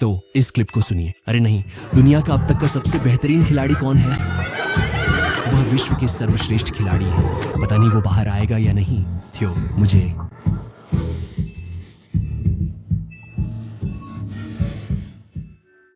तो इस क्लिप को सुनिए। अरे नहीं, दुनिया का अब तक का सबसे बेहतरीन खिलाड़ी कौन है? वह विश्व के सर्वश्रेष्ठ खिलाड़ी है। पता नहीं वो बाहर आएगा या नहीं। थियो, मुझे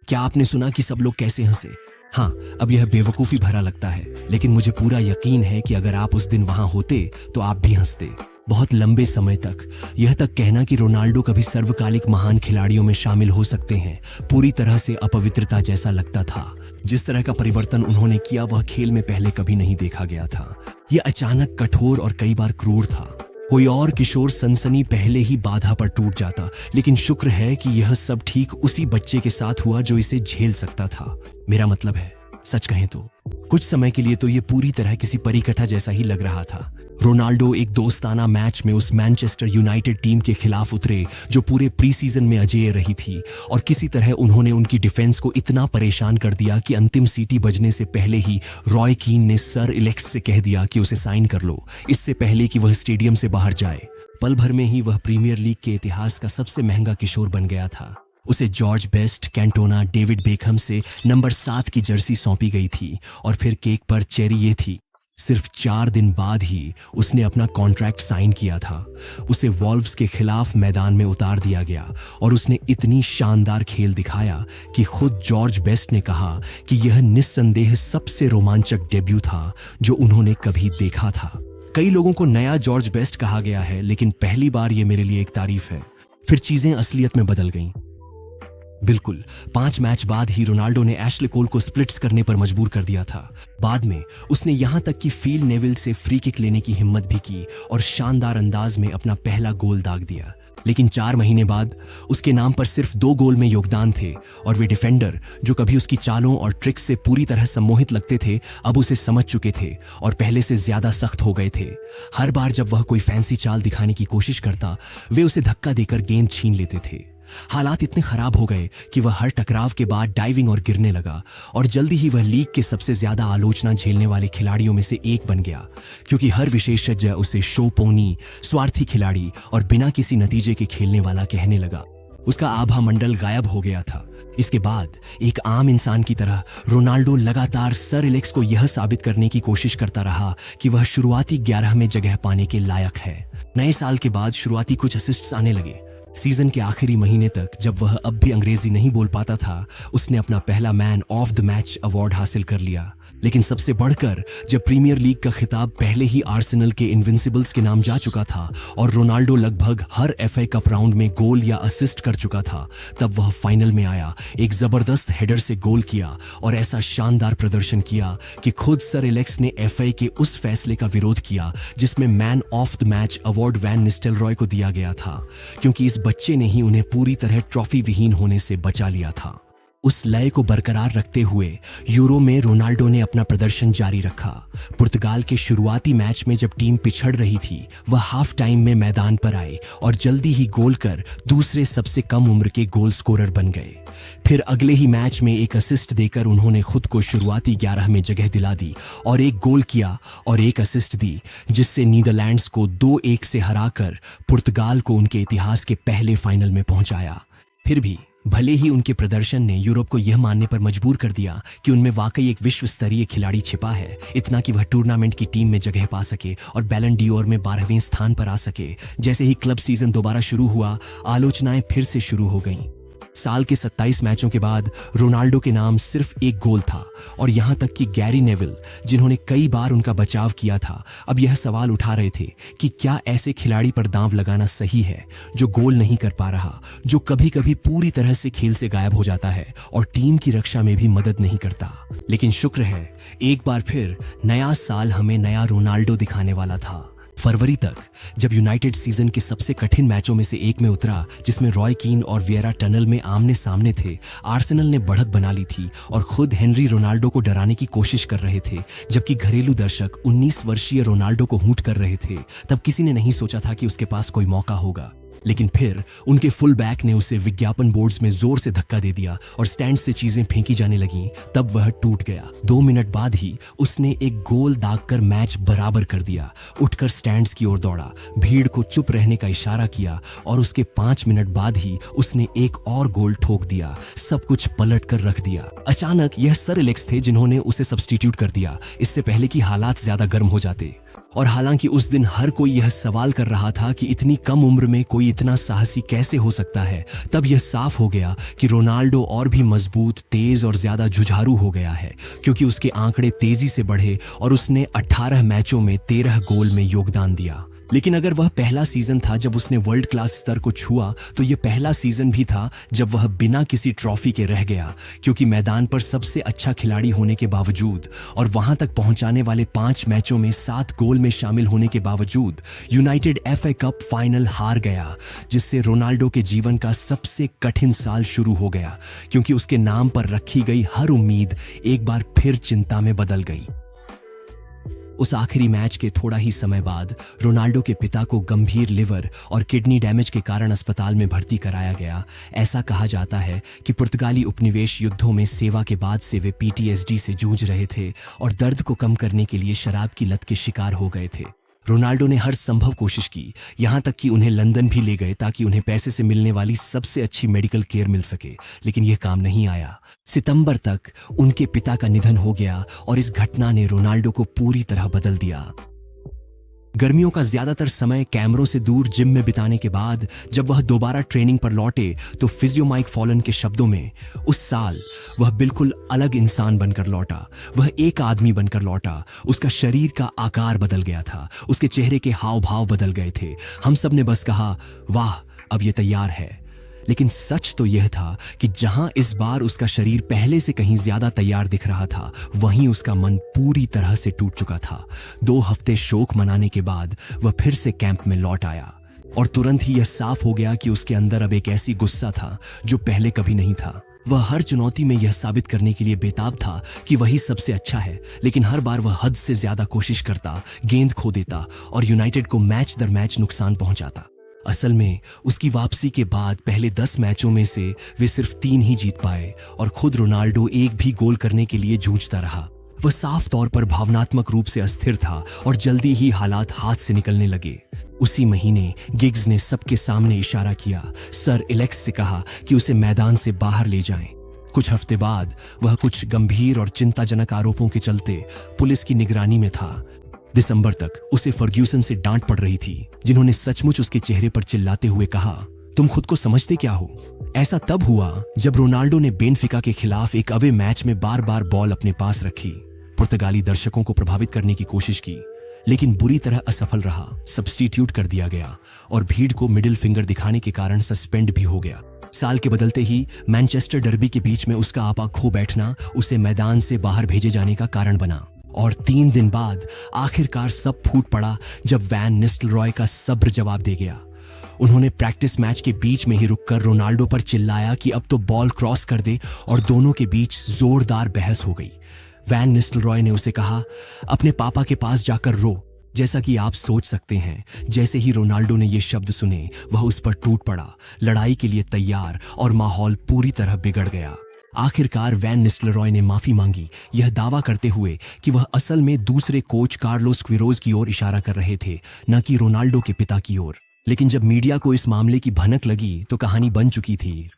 क्या आपने सुना कि सब लोग कैसे हंसे? हाँ, अब यह बेवकूफी भरा लगता है, लेकिन मुझे पूरा यकीन है कि अगर आप उस दिन वहां होते तो आप भी हंसते। बहुत लंबे समय तक यह तक कहना कि रोनाल्डो कभी सर्वकालिक महान खिलाड़ियों में शामिल हो सकते हैं पूरी तरह से अपवित्रता जैसा लगता था। जिस तरह का परिवर्तन उन्होंने किया वह खेल में पहले कभी नहीं देखा गया था। यह अचानक, कठोर और कई बार क्रूर था। कोई और किशोर सनसनी पहले ही बाधा पर टूट जाता, लेकिन शुक्र है कि यह सब ठीक उसी बच्चे के साथ हुआ जो इसे झेल सकता था। मेरा मतलब है, सच कहें तो कुछ समय के लिए तो ये पूरी तरह किसी परिकथा जैसा ही लग रहा था। रोनाल्डो एक दोस्ताना मैच में उस मैनचेस्टर यूनाइटेड टीम के खिलाफ उतरे जो पूरे प्री सीजन में अजेय रही थी, और किसी तरह उन्होंने उनकी डिफेंस को इतना परेशान कर दिया कि अंतिम सीटी बजने से पहले ही रॉय कीन ने सर एलेक्स से कह दिया कि उसे साइन कर लो, इससे पहले कि वह स्टेडियम से बाहर जाए। पल भर में ही वह प्रीमियर लीग के इतिहास का सबसे महंगा किशोर बन गया था। उसे George best, Cantona, David Beckham से नंबर 7 की जर्सी सौंपी गई थी, और फिर केक पर चेरी ये थी, सिर्फ 4 दिन बाद ही उसने अपना कॉन्ट्रैक्ट साइन किया था। उसे वॉल्व्स के खिलाफ मैदान में उतार दिया गया और उसने इतनी शानदार खेल दिखाया कि खुद जॉर्ज बेस्ट ने कहा कि यह निस्संदेह सबसे रोमांचक डेब्यू था जो उन्होंने कभी देखा था। कई लोगों को नया जॉर्ज बेस्ट कहा गया है, लेकिन पहली बार यह मेरे लिए एक तारीफ है। फिर चीजें असलियत में बदल गईं। बिल्कुल 5 मैच बाद ही रोनाल्डो ने एशले कोल को स्प्लिट्स करने पर मजबूर कर दिया था। बाद में उसने यहां तक कि फील नेविल से फ्री किक लेने की हिम्मत भी की और शानदार अंदाज में अपना पहला गोल दाग दिया। लेकिन 4 महीने बाद उसके नाम पर सिर्फ 2 गोल में योगदान थे, और वे डिफेंडर जो कभी उसकी चालों और ट्रिक्स से पूरी तरह सम्मोहित लगते थे अब उसे समझ चुके थे और पहले से ज्यादा सख्त हो गए थे। हर बार जब वह कोई फैंसी चाल दिखाने की कोशिश करता वे उसे धक्का देकर गेंद छीन लेते थे। हालात इतने खराब हो गए कि वह हर टकराव के बाद डाइविंग और गिरने लगा, और जल्दी ही वह लीग के सबसे ज्यादा आलोचना झेलने वाले खिलाड़ियों में से एक बन गया, क्योंकि हर विशेषज्ञ उसे शो पोनी, स्वार्थी खिलाड़ी और बिना किसी नतीजे के खेलने वाला कहने लगा। उसका आभा मंडल गायब हो गया था। इसके बाद एक आम इंसान की तरह रोनाल्डो लगातार सर एलेक्स को यह साबित करने की कोशिश करता रहा कि वह शुरुआती 11 में जगह पाने के लायक है। नए साल के बाद शुरुआती कुछ असिस्ट्स आने लगे। सीजन के आखिरी महीने तक जब वह अब भी अंग्रेजी नहीं बोल पाता था, उसने अपना पहला man of the match award हासिल कर लिया। लेकिन सबसे बढ़कर जब प्रीमियर लीग का खिताब पहले ही आर्सेनल के इनविंसिबल्स के नाम जा चुका था और रोनाल्डो लगभग हर एफए कप राउंड में गोल या असिस्ट कर चुका था, तब वह फाइनल में आया, एक जबरदस्त हेडर से गोल किया और ऐसा शानदार प्रदर्शन किया कि खुद सर एलेक्स ने एफए के उस फैसले का विरोध किया जिसमें man of the match award van Nistelrooy को दिया गया था, क्योंकि इस बच्चे ने ही उन्हें पूरी तरह ट्रॉफी विहीन होने से बचा लिया था। उस लय को बरकरार रखते हुए यूरो में रोनाल्डो ने अपना प्रदर्शन जारी रखा। पुर्तगाल के शुरुआती मैच में जब टीम पिछड़ रही थी, वह हाफ टाइम में मैदान पर आए और जल्दी ही गोल कर दूसरे सबसे कम उम्र के गोल स्कोरर बन गए। फिर अगले ही मैच में एक असिस्ट देकर उन्होंने खुद को शुरुआती 11 में जगह दिला दी और एक गोल किया और एक असिस्ट दी, जिससे नीदरलैंड्स को 2-1 से हराकर पुर्तगाल को उनके इतिहास के पहले फाइनल में पहुंचाया। फिर भी भले ही उनके प्रदर्शन ने यूरोप को यह मानने पर मजबूर कर दिया कि उनमें वाकई एक विश्व स्तरीय खिलाड़ी छिपा है, इतना कि वह टूर्नामेंट की टीम में जगह पा सके और बैलन डियोर में 12वें स्थान पर आ सके। जैसे ही क्लब सीजन दोबारा शुरू हुआ, आलोचनाएं फिर से शुरू हो गईं। साल के 27 मैचों के बाद रोनाल्डो के नाम सिर्फ एक गोल था, और यहां तक कि गैरी नेविल, जिन्होंने कई बार उनका बचाव किया था, अब यह सवाल उठा रहे थे कि क्या ऐसे खिलाड़ी पर दांव लगाना सही है जो गोल नहीं कर पा रहा, जो कभी कभी पूरी तरह से खेल से गायब हो जाता है और टीम की रक्षा में भी मदद नहीं करता। लेकिन शुक्र है, एक बार फिर नया साल हमें नया रोनाल्डो दिखाने वाला था। फरवरी तक जब यूनाइटेड सीजन के सबसे कठिन मैचों में से एक में उतरा, जिसमें रॉय कीन और विएरा टनल में आमने सामने थे, आर्सेनल ने बढ़त बना ली थी और खुद हेनरी रोनाल्डो को डराने की कोशिश कर रहे थे, जबकि घरेलू दर्शक 19 वर्षीय रोनाल्डो को हूट कर रहे थे। तब किसी ने नहीं सोचा था कि उसके पास कोई मौका होगा। लेकिन फिर उनके फुल बैक ने उसे विज्ञापन बोर्ड्स में जोर से धक्का दे दिया और स्टैंड से चीजें फेंकी जाने लगीं। तब वह टूट गया। 2 मिनट बाद ही उसने एक गोल दागकर मैच बराबर कर दिया। उठकर स्टैंड्स की ओर दौड़ा, भीड़ को चुप रहने का इशारा किया और उसके 5 मिनट बाद ही उसने एक और गोल ठोक दिया। सब कुछ पलट कर रख दिया। अचानक यह सर एलेक्स थे जिन्होंने उसे सब्स्टिट्यूट कर दिया, इससे पहले कि हालात ज्यादा गर्म हो जाते। और हालांकि उस दिन हर कोई यह सवाल कर रहा था कि इतनी कम उम्र में कोई इतना साहसी कैसे हो सकता है, तब यह साफ हो गया कि रोनाल्डो और भी मजबूत, तेज और ज्यादा जुझारू हो गया है, क्योंकि उसके आंकड़े तेजी से बढ़े और उसने 18 मैचों में 13 गोल में योगदान दिया। लेकिन अगर वह पहला सीजन था जब उसने वर्ल्ड क्लास स्तर को छुआ, तो यह पहला सीजन भी था जब वह बिना किसी ट्रॉफी के रह गया, क्योंकि मैदान पर सबसे अच्छा खिलाड़ी होने के बावजूद और वहां तक पहुंचाने वाले 5 मैचों में 7 गोल में शामिल होने के बावजूद यूनाइटेड FA कप फाइनल हार गया, जिससे रोनाल्डो के जीवन का सबसे कठिन साल शुरू हो गया, क्योंकि उसके नाम पर रखी गई हर उम्मीद एक बार फिर चिंता में बदल गई। उस आखिरी मैच के थोड़ा ही समय बाद रोनाल्डो के पिता को गंभीर लिवर और किडनी डैमेज के कारण अस्पताल में भर्ती कराया गया। ऐसा कहा जाता है कि पुर्तगाली उपनिवेश युद्धों में सेवा के बाद से वे PTSD से जूझ रहे थे और दर्द को कम करने के लिए शराब की लत के शिकार हो गए थे। रोनाल्डो ने हर संभव कोशिश की, यहाँ तक कि उन्हें लंदन भी ले गए ताकि उन्हें पैसे से मिलने वाली सबसे अच्छी मेडिकल केयर मिल सके, लेकिन यह काम नहीं आया। सितंबर तक उनके पिता का निधन हो गया और इस घटना ने रोनाल्डो को पूरी तरह बदल दिया। गर्मियों का ज्यादातर समय कैमरों से दूर जिम में बिताने के बाद जब वह दोबारा ट्रेनिंग पर लौटे, तो फिजियो माइक फॉलन के शब्दों में उस साल वह बिल्कुल अलग इंसान बनकर लौटा। वह एक आदमी बनकर लौटा। उसका शरीर का आकार बदल गया था, उसके चेहरे के हाव भाव बदल गए थे। हम सब ने बस कहा, वाह, अब ये तैयार है। लेकिन सच तो यह था कि जहां इस बार उसका शरीर पहले से कहीं ज्यादा तैयार दिख रहा था, वहीं उसका मन पूरी तरह से टूट चुका था। 2 हफ्ते शोक मनाने के बाद वह फिर से कैंप में लौट आया और तुरंत ही यह साफ हो गया कि उसके अंदर अब एक ऐसी गुस्सा था जो पहले कभी नहीं था। वह हर चुनौती में यह साबित करने के लिए बेताब था कि वही सबसे अच्छा है, लेकिन हर बार वह हद से ज्यादा कोशिश करता, गेंद खो देता और यूनाइटेड को मैच दर मैच नुकसान पहुंचाता। असल में उसकी वापसी के बाद पहले 10 मैचों में से वे सिर्फ 3 ही जीत पाए और खुद रोनाल्डो एक भी गोल करने के लिए जूझता रहा। वह साफ तौर पर भावनात्मक रूप से अस्थिर था और जल्दी ही हालात हाथ से निकलने लगे। उसी महीने गिग्स ने सबके सामने इशारा किया, सर एलेक्स से कहा कि उसे मैदान से बाहर ले जाएं। कुछ हफ्ते बाद वह कुछ गंभीर और चिंताजनक आरोपों के चलते पुलिस की निगरानी में था। दिसंबर तक उसे फर्ग्यूसन से डांट पड़ रही थी, जिन्होंने सचमुच उसके चेहरे पर चिल्लाते हुए कहा, तुम खुद को समझते क्या हो? ऐसा तब हुआ जब रोनाल्डो ने बेनफिका के खिलाफ एक अवे मैच में बार बार बॉल अपने पास रखी, पुर्तगाली दर्शकों को प्रभावित करने की कोशिश की, लेकिन बुरी तरह असफल रहा। सब्स्टिट्यूट कर दिया गया और भीड़ को मिडिल फिंगर दिखाने के कारण सस्पेंड भी हो गया। साल के बदलते ही मैनचेस्टर डर्बी के बीच में उसका आपा खो बैठना उसे मैदान से बाहर भेजे जाने का कारण बना। और 3 दिन बाद आखिरकार सब फूट पड़ा जब वैन निस्टलरॉय का सब्र जवाब दे गया। उन्होंने प्रैक्टिस मैच के बीच में ही रुककर रोनाल्डो पर चिल्लाया कि अब तो बॉल क्रॉस कर दे और दोनों के बीच जोरदार बहस हो गई। वैन निस्टलरॉय ने उसे कहा, अपने पापा के पास जाकर रो। जैसा कि आप सोच सकते हैं, जैसे ही रोनाल्डो ने ये शब्द सुने, वह उस पर टूट पड़ा, लड़ाई के लिए तैयार, और माहौल पूरी तरह बिगड़ गया। आखिरकार वैन निस्टलरॉय ने माफी मांगी, यह दावा करते हुए कि वह असल में दूसरे कोच कार्लोस क्विरोज की ओर इशारा कर रहे थे, न कि रोनाल्डो के पिता की ओर। लेकिन जब मीडिया को इस मामले की भनक लगी तो कहानी बन चुकी थी।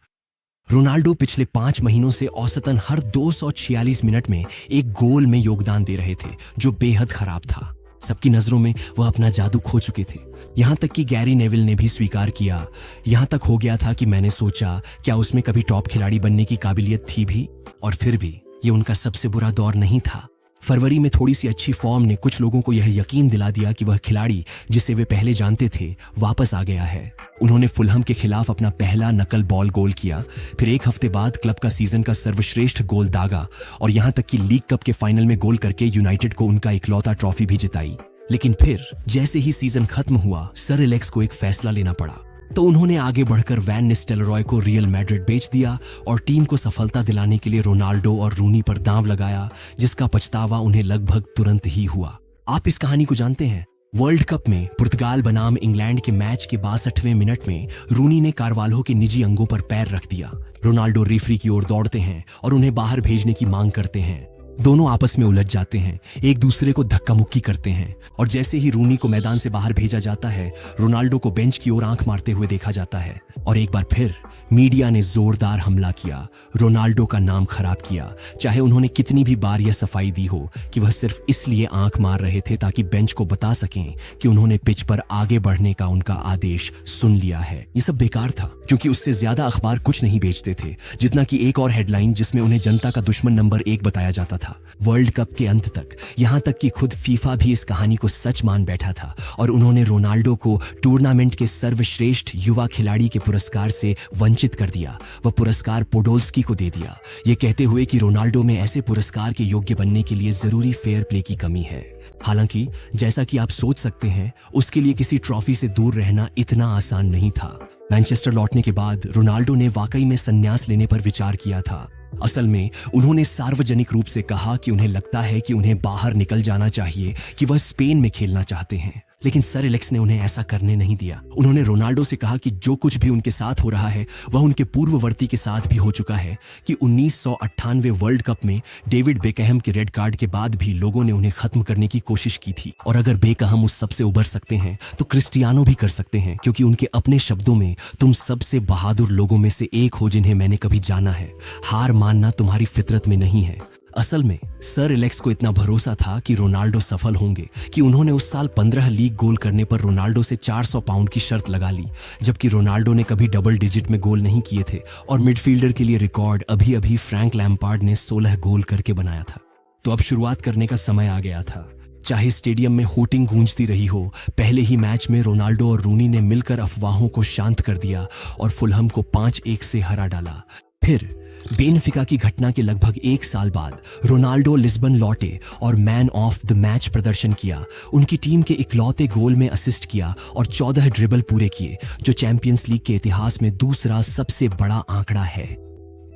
रोनाल्डो पिछले 5 महीनों से औसतन हर 246 मिनट में एक गोल में योगदान दे रहे थे, जो बेहद खराब था। सबकी नजरों में वह अपना जादू खो चुके थे। यहां तक कि गैरी नेविल ने भी स्वीकार किया। यहां तक हो गया था कि मैंने सोचा, क्या उसमें कभी टॉप खिलाड़ी बनने की काबिलियत थी भी? और फिर भी ये उनका सबसे बुरा दौर नहीं था। फरवरी में थोड़ी सी अच्छी फॉर्म ने कुछ लोगों को यह यकीन दिला दिया कि वह खिलाड़ी जिसे वे पहले जानते थे वापस आ गया है। उन्होंने फुलहम के खिलाफ अपना पहला नकल बॉल गोल किया, फिर 1 हफ्ते बाद क्लब का सीजन का सर्वश्रेष्ठ गोल दागा और यहां तक कि लीग कप के फाइनल में गोल करके यूनाइटेड को उनका इकलौता ट्रॉफी भी जिताई। लेकिन फिर जैसे ही सीजन खत्म हुआ, सर एलेक्स को एक फैसला लेना पड़ा। तो उन्होंने आगे बढ़कर वैन निस्टेलरॉय को रियल मैड्रिड बेच दिया और टीम को सफलता दिलाने के लिए रोनाल्डो और रूनी पर दांव लगाया, जिसका पछतावा उन्हें लगभग तुरंत ही हुआ। आप इस कहानी को जानते हैं। वर्ल्ड कप में पुर्तगाल बनाम इंग्लैंड के मैच के 62वें मिनट में रूनी ने कार्वाल्हो के निजी अंगों पर पैर रख दिया। रोनाल्डो रेफरी की ओर दौड़ते हैं और उन्हें बाहर भेजने की मांग करते हैं। दोनों आपस में उलझ जाते हैं, एक दूसरे को धक्का मुक्की करते हैं और जैसे ही रूनी को मैदान से बाहर भेजा जाता है, रोनाल्डो को बेंच की ओर आंख मारते हुए देखा जाता है और एक बार फिर मीडिया ने जोरदार हमला किया, रोनाल्डो का नाम खराब किया। चाहे उन्होंने कितनी भी बार यह सफाई दी हो कि वह सिर्फ इसलिए आंख मार रहे थे ताकि बेंच को बता सकें कि उन्होंने पिच पर आगे बढ़ने का उनका आदेश सुन लिया है। ये सब बेकार था क्योंकि उससे ज्यादा अखबार कुछ नहीं बेचते थे जितना कि एक और हेडलाइन जिसमें उन्हें जनता का दुश्मन नंबर 1 बताया जाता था। वर्ल्ड कप के अंत तक, यहां तक कि खुद फीफा भी इस कहानी को सच मान बैठा था और उन्होंने रोनाल्डो को टूर्नामेंट के सर्वश्रेष्ठ युवा खिलाड़ी के पुरस्कार से वंचित कर दिया। वह पुरस्कार पोडोल्स्की को दे दिया, ये कहते हुए कि रोनाल्डो में ऐसे पुरस्कार के योग्य बनने के लिए जरूरी फेयर प्ले की कमी है। हालांकि जैसा कि आप सोच सकते हैं, उसके लिए किसी ट्रॉफी से दूर रहना इतना आसान नहीं था। मैनचेस्टर लौटने के बाद रोनाल्डो ने वाकई में संन्यास लेने पर विचार किया था। असल में उन्होंने सार्वजनिक रूप से कहा कि उन्हें लगता है कि उन्हें बाहर निकल जाना चाहिए, कि वह स्पेन में खेलना चाहते हैं। लेकिन सर एलेक्स ने उन्हें ऐसा करने नहीं दिया। उन्होंने रोनाल्डो से कहा कि जो कुछ भी उनके साथ हो रहा है वह उनके पूर्ववर्ती के साथ भी हो चुका है, कि 1998 वर्ल्ड कप में डेविड बेकहम के रेड कार्ड के बाद भी लोगों ने उन्हें खत्म करने की कोशिश की थी और अगर बेकहम उस सबसे उबर सकते हैं तो क्रिस्टियानो भी कर सकते हैं, क्योंकि उनके अपने शब्दों में, तुम सबसे बहादुर लोगों में से एक हो जिन्हें मैंने कभी जाना है। हार मानना तुम्हारी फितरत में नहीं है। असल में सर एलेक्स को इतना भरोसा था कि रोनाल्डो सफल होंगे कि उन्होंने उस साल 15 लीग गोल करने पर रोनाल्डो से 400 पाउंड की शर्त लगा ली, जबकि रोनाल्डो ने कभी डबल डिजिट में गोल नहीं किए थे और मिडफील्डर के लिए रिकॉर्ड अभी अभी फ्रैंक लैम्पार्ड ने 16 गोल करके बनाया था। तो अब शुरुआत करने का समय आ गया था। चाहे स्टेडियम में होटिंग गूंजती रही हो, पहले ही मैच में रोनाल्डो और रूनी ने मिलकर अफवाहों को शांत कर दिया और फुलहम को 5-1 से हरा डाला। फिर बेनफिका की घटना के लगभग 1 साल बाद रोनाल्डो लिस्बन लौटे और मैन ऑफ द मैच प्रदर्शन किया। उनकी टीम के इकलौते गोल में असिस्ट किया और 14 ड्रिबल पूरे किए, जो चैंपियंस लीग के इतिहास में दूसरा सबसे बड़ा आंकड़ा है।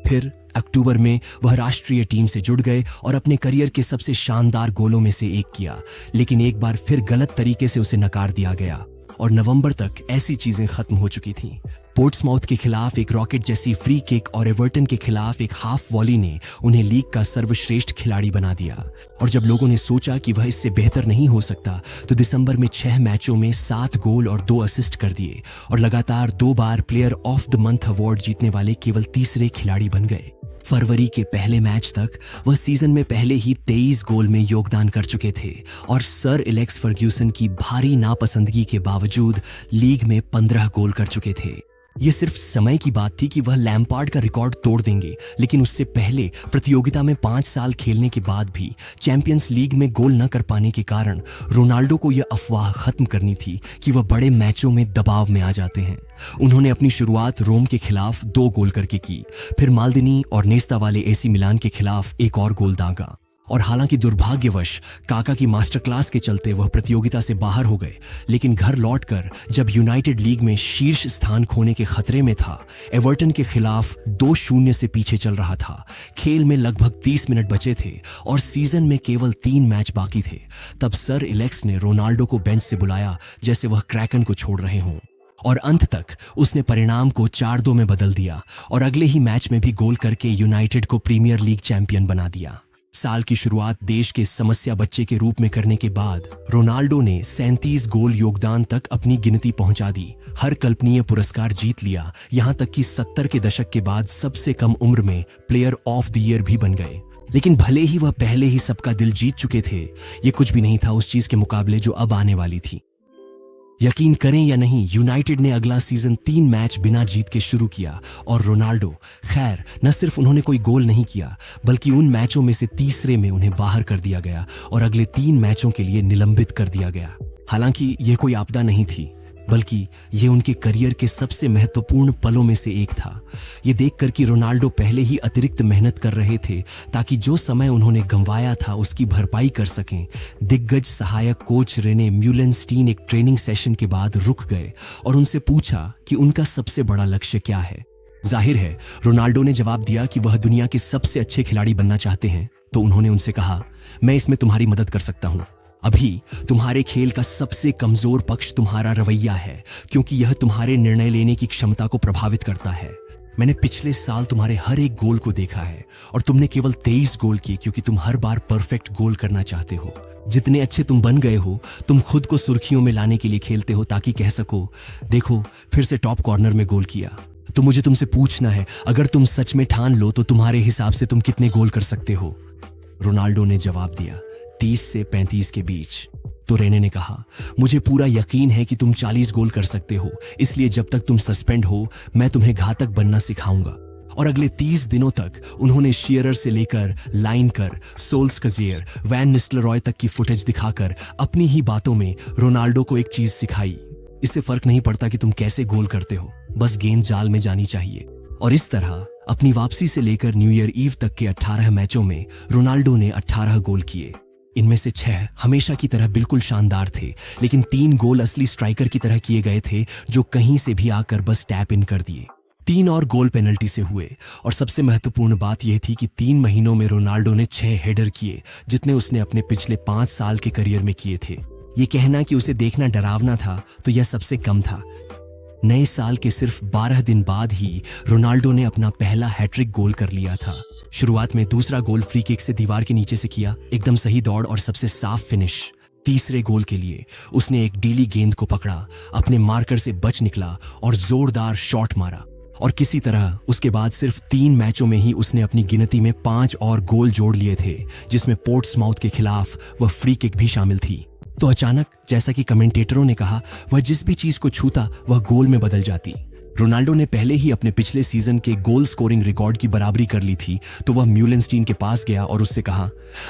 फिर अक्टूबर में वह राष्ट्रीय टीम से जुड़ गए और अपने करियर के सबसे शानदार गोलों में से एक किया, लेकिन एक बार फिर गलत तरीके से उसे नकार दिया गया और नवंबर तक ऐसी चीजें खत्म हो चुकी थीं। पोर्ट्समाउथ के खिलाफ एक रॉकेट जैसी फ्री किक और एवर्टन के खिलाफ एक हाफ वॉली ने उन्हें लीग का सर्वश्रेष्ठ खिलाड़ी बना दिया और जब लोगों ने सोचा कि वह इससे बेहतर नहीं हो सकता, तो दिसंबर में 6 मैचों में 7 गोल और 2 असिस्ट कर दिए और लगातार 2 बार player of the month award जीतने वाले केवल तीसरे खिलाड़ी बन गए। फरवरी के पहले मैच तक वह सीजन में पहले ही 23 गोल में योगदान कर चुके थे और सर एलेक्स फर्ग्यूसन की भारी नापसंदगी के बावजूद लीग में 15 गोल कर चुके थे। ये सिर्फ समय की बात थी कि वह लैम्पार्ड का रिकॉर्ड तोड़ देंगे, लेकिन उससे पहले प्रतियोगिता में 5 साल खेलने के बाद भी चैंपियंस लीग में गोल न कर पाने के कारण रोनाल्डो को यह अफवाह खत्म करनी थी कि वह बड़े मैचों में दबाव में आ जाते हैं। उन्होंने अपनी शुरुआत रोम के खिलाफ 2 गोल करके की, फिर माल्दिनी और नेस्ता वाले एसी मिलान के खिलाफ एक और गोल दागा और हालांकि दुर्भाग्यवश काका की मास्टर क्लास के चलते वह प्रतियोगिता से बाहर हो गए, लेकिन घर लौटकर जब यूनाइटेड लीग में शीर्ष स्थान खोने के खतरे में था, एवर्टन के खिलाफ 2-0 से पीछे चल रहा था, खेल में लगभग 30 मिनट बचे थे और सीजन में केवल 3 मैच बाकी थे, तब सर एलेक्स ने रोनाल्डो को बेंच से बुलाया जैसे वह क्रैकन को छोड़ रहे हों और अंत तक उसने परिणाम को 4-2 में बदल दिया और अगले ही मैच में भी गोल करके यूनाइटेड को प्रीमियर लीग चैंपियन बना दिया। साल की शुरुआत देश के समस्या बच्चे के रूप में करने के बाद रोनाल्डो ने 37 गोल योगदान तक अपनी गिनती पहुंचा दी, हर कल्पनीय पुरस्कार जीत लिया, यहां तक कि 70 के दशक के बाद सबसे कम उम्र में प्लेयर ऑफ द ईयर भी बन गए। लेकिन भले ही वह पहले ही सबका दिल जीत चुके थे, ये कुछ भी नहीं था उस चीज के मुकाबले जो अब आने वाली थी। यकीन करें या नहीं, यूनाइटेड ने अगला सीजन 3 मैच बिना जीत के शुरू किया और रोनाल्डो, खैर, न सिर्फ उन्होंने कोई गोल नहीं किया, बल्कि उन मैचों में से तीसरे में उन्हें बाहर कर दिया गया और अगले 3 मैचों के लिए निलंबित कर दिया गया। हालांकि यह कोई आपदा नहीं थी, बल्कि ये उनके करियर के सबसे महत्वपूर्ण पलों में से एक था। ये देखकर कि रोनाल्डो पहले ही अतिरिक्त मेहनत कर रहे थे ताकि जो समय उन्होंने गंवाया था उसकी भरपाई कर सकें, दिग्गज सहायक कोच रेने म्यूलेनस्टीन एक ट्रेनिंग सेशन के बाद रुक गए और उनसे पूछा कि उनका सबसे बड़ा लक्ष्य क्या है। जाहिर है रोनाल्डो ने जवाब दिया कि वह दुनिया के सबसे अच्छे खिलाड़ी बनना चाहते हैं, तो उन्होंने उनसे कहा, मैं इसमें तुम्हारी मदद कर सकता हूँ। अभी तुम्हारे खेल का सबसे कमजोर पक्ष तुम्हारा रवैया है, क्योंकि यह तुम्हारे निर्णय लेने की क्षमता को प्रभावित करता है। मैंने पिछले साल तुम्हारे हर एक गोल को देखा है और तुमने केवल 23 गोल किए, क्योंकि तुम हर बार परफेक्ट गोल करना चाहते हो। जितने अच्छे तुम बन गए हो, तुम खुद को सुर्खियों में लाने के लिए खेलते हो, ताकि कह सको, देखो फिर से टॉप कॉर्नर में गोल किया। तो मुझे तुमसे पूछना है, अगर तुम सच में ठान लो तो तुम्हारे हिसाब से तुम कितने गोल कर सकते हो? रोनाल्डो ने जवाब दिया, 30 से 35 के बीच। तो रेने ने कहा, मुझे पूरा यकीन है कि तुम 40 गोल कर सकते हो, इसलिए जब तक तुम सस्पेंड हो मैं तुम्हें घातक बनना सिखाऊंगा। और अगले 30 दिनों तक उन्होंने शेयरर से लेकर लाइनकर, सोल्सकजेर, वैन निस्टलरॉय तक की फुटेज दिखाकर अपनी ही बातों में रोनाल्डो को एक चीज सिखाई। इससे फर्क नहीं पड़ता कि तुम कैसे गोल करते हो, बस गेंद जाल में जानी चाहिए। और इस तरह अपनी वापसी से लेकर न्यू ईयर ईव तक के 18 मैचों में रोनाल्डो ने 18 गोल किए। इनमें से 6 हमेशा की तरह बिल्कुल शानदार थे, लेकिन 3 गोल असली स्ट्राइकर की तरह किए गए थे, जो कहीं से भी आकर बस टैप इन कर दिए। 3 और गोल पेनल्टी से हुए, और सबसे महत्वपूर्ण बात यह थी कि 3 महीनों में रोनाल्डो ने 6 हेडर किए, जितने उसने अपने पिछले 5 साल के करियर में किए थे। ये कहना कि उसे देखना डरावना था, तो यह सबसे कम था। नए साल के सिर्फ 12 दिन बाद ही रोनाल्डो ने अपना पहला हैट्रिक गोल कर लिया था। शुरुआत में दूसरा गोल फ्री किक से दीवार के नीचे से किया, एकदम सही दौड़ और सबसे साफ फिनिश। तीसरे गोल के लिए उसने एक डीली गेंद को पकड़ा, अपने मार्कर से बच निकला और जोरदार शॉट मारा। और किसी तरह उसके बाद सिर्फ 3 मैचों में ही उसने अपनी गिनती में 5 और गोल जोड़ लिए थे, जिसमें पोर्ट्समाउथ के खिलाफ वह फ्री किक भी शामिल थी। तो अचानक, जैसा कि कमेंटेटरों ने कहा, वह जिस भी चीज को छूता वह गोल में बदल जाती। रोनाल्डो ने पहले ही अपने पिछले सीजन के गोल स्कोरिंग रिकॉर्ड की बराबरी कर ली थी, तो वह म्यूलेनस्टीन के पास गया और उससे कहा,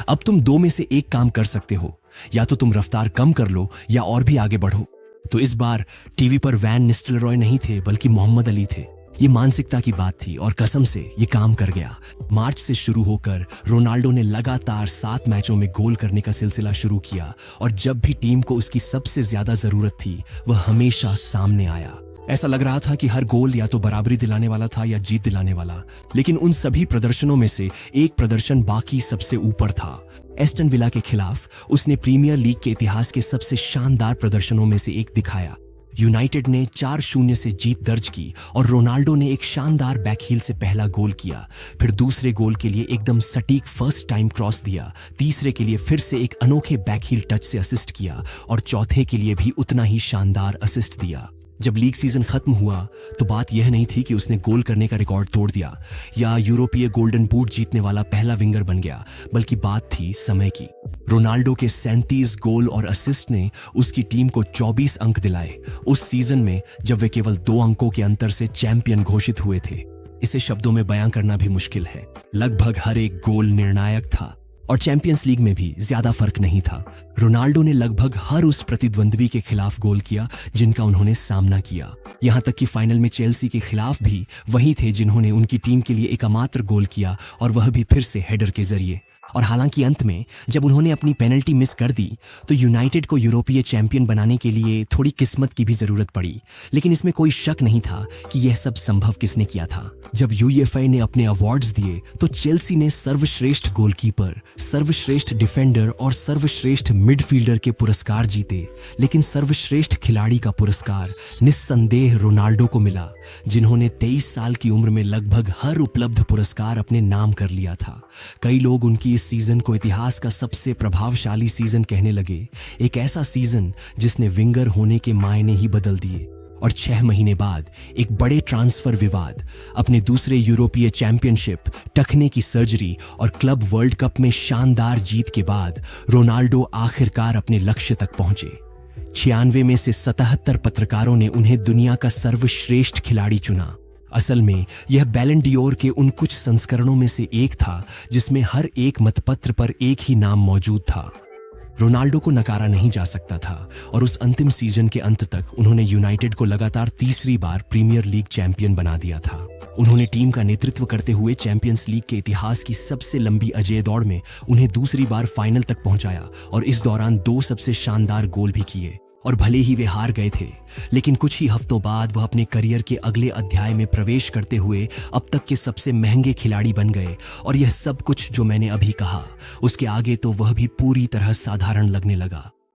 अब तुम 2 में से एक काम कर सकते हो, या तो तुम रफ्तार कम कर लो या और भी आगे बढ़ो। तो इस बार टीवी पर वैन निस्टलरॉय नहीं थे, बल्कि मोहम्मद अली थे। ये मानसिकता की बात थी और कसम से ये काम कर गया। मार्च से शुरू होकर रोनाल्डो ने लगातार 7 मैचों में गोल करने का सिलसिला शुरू किया, और जब भी टीम को उसकी सबसे ज्यादा जरूरत थी वह हमेशा सामने आया। ऐसा लग रहा था कि हर गोल या तो बराबरी दिलाने वाला था या जीत दिलाने वाला, लेकिन उन सभी प्रदर्शनों में से एक प्रदर्शन बाकी सबसे ऊपर था। एस्टन विला के खिलाफ उसने प्रीमियर लीग के इतिहास के सबसे शानदार प्रदर्शनों में से एक दिखाया। यूनाइटेड ने 4-0 से जीत दर्ज की और रोनाल्डो ने एक शानदार बैकहील से पहला गोल किया, फिर दूसरे गोल के लिए एकदम सटीक फर्स्ट टाइम क्रॉस दिया, तीसरे के लिए फिर से एक अनोखे बैकहील टच से असिस्ट किया, और चौथे के लिए भी उतना ही शानदार असिस्ट दिया। जब लीग सीजन खत्म हुआ तो बात यह नहीं थी कि उसने गोल करने का रिकॉर्ड तोड़ दिया या यूरोपीय गोल्डन बूट जीतने वाला पहला विंगर बन गया, बल्कि बात थी समय की। रोनाल्डो के 37 गोल और असिस्ट ने उसकी टीम को 24 अंक दिलाए, उस सीजन में जब वे केवल 2 अंकों के अंतर से चैंपियन घोषित हुए थे। इसे शब्दों में बयां करना भी मुश्किल है। लगभग हर एक गोल निर्णायक था, और चैंपियंस लीग में भी ज्यादा फर्क नहीं था। रोनाल्डो ने लगभग हर उस प्रतिद्वंद्वी के खिलाफ गोल किया जिनका उन्होंने सामना किया। यहां तक कि फाइनल में चेल्सी के खिलाफ भी वही थे जिन्होंने उनकी टीम के लिए एकमात्र गोल किया, और वह भी फिर से हेडर के जरिए। और हालांकि अंत में जब उन्होंने अपनी पेनल्टी मिस कर दी तो यूनाइटेड को यूरोपीय चैंपियन बनाने के लिए थोड़ी किस्मत की भी जरूरत पड़ी, लेकिन इसमें कोई शक नहीं था कि यह सब संभव किसने किया था। जब यूईएफए ने अपने अवार्ड्स दिए तो चेल्सी ने सर्वश्रेष्ठ गोलकीपर, सर्वश्रेष्ठ डिफेंडर और सर्वश्रेष्ठ मिडफील्डर के पुरस्कार जीते, लेकिन सर्वश्रेष्ठ खिलाड़ी का पुरस्कार निस्संदेह रोनाल्डो को मिला, जिन्होंने 23 साल की उम्र में लगभग हर उपलब्ध पुरस्कार अपने नाम कर लिया था। कई लोग उनकी इस सीजन को इतिहास का सबसे प्रभावशाली सीजन कहने लगे, एक ऐसा सीजन जिसने विंगर होने के मायने ही बदल दिए। और 6 महीने बाद एक बड़े ट्रांसफर विवाद, अपने दूसरे यूरोपीय चैंपियनशिप, टखने की सर्जरी और क्लब वर्ल्ड कप में शानदार जीत के बाद रोनाल्डो आखिरकार अपने लक्ष्य तक पहुंचे। 96 में से 77 पत्रकारों ने उन्हें दुनिया का सर्वश्रेष्ठ खिलाड़ी चुना। असल में यह बैलन डियोर के उन कुछ संस्करणों में से एक था जिसमें हर एक मतपत्र पर एक ही नाम मौजूद था। रोनाल्डो को नकारा नहीं जा सकता था, और उस अंतिम सीजन के अंत तक उन्होंने यूनाइटेड को लगातार तीसरी बार प्रीमियर लीग चैंपियन बना दिया था। उन्होंने टीम का नेतृत्व करते हुए चैंपियंस लीग के इतिहास की सबसे लंबी अजेय दौड़ में उन्हें दूसरी बार फाइनल तक पहुंचाया, और इस दौरान 2 सबसे शानदार गोल भी किए। और भले ही वे हार गए थे, लेकिन कुछ ही हफ्तों बाद वह अपने करियर के अगले अध्याय में प्रवेश करते हुए अब तक के सबसे महंगे खिलाड़ी बन गए। और यह सब कुछ जो मैंने अभी कहा, उसके आगे तो वह भी पूरी तरह साधारण लगने लगा।